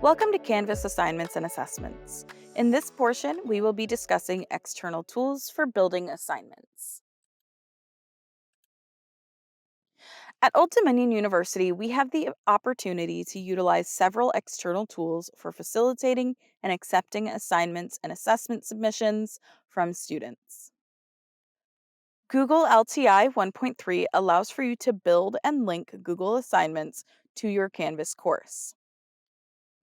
Welcome to Canvas Assignments and Assessments. In this portion, we will be discussing external tools for building assignments. At Old Dominion University, we have the opportunity to utilize several external tools for facilitating and accepting assignments and assessment submissions from students. Google LTI 1.3 allows for you to build and link Google assignments to your Canvas course.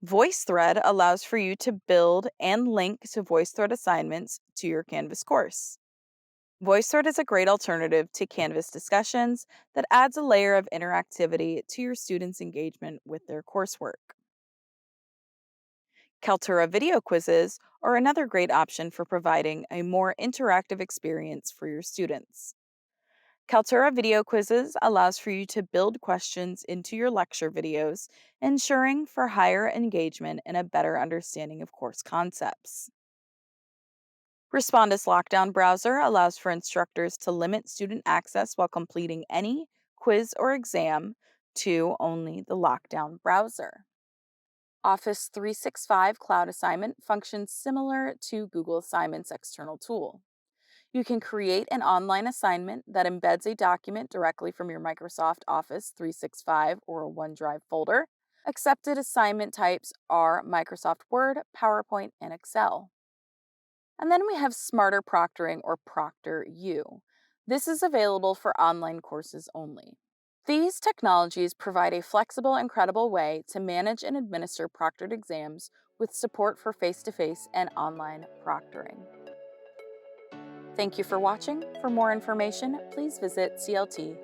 VoiceThread allows for you to build and link to VoiceThread assignments to your Canvas course. VoiceThread is a great alternative to Canvas discussions that adds a layer of interactivity to your students' engagement with their coursework. Kaltura video quizzes are another great option for providing a more interactive experience for your students. Kaltura video quizzes allows for you to build questions into your lecture videos, ensuring for higher engagement and a better understanding of course concepts. Respondus Lockdown Browser allows for instructors to limit student access while completing any quiz or exam to only the Lockdown browser. Office 365 Cloud Assignment functions similar to Google Assignments external tool. You can create an online assignment that embeds a document directly from your Microsoft Office 365 or OneDrive folder. Accepted assignment types are Microsoft Word, PowerPoint, and Excel. And then we have Smarter Proctoring or ProctorU. This is available for online courses only. These technologies provide a flexible and credible way to manage and administer proctored exams with support for face-to-face and online proctoring. Thank you for watching. For more information, please visit clt.odu.edu.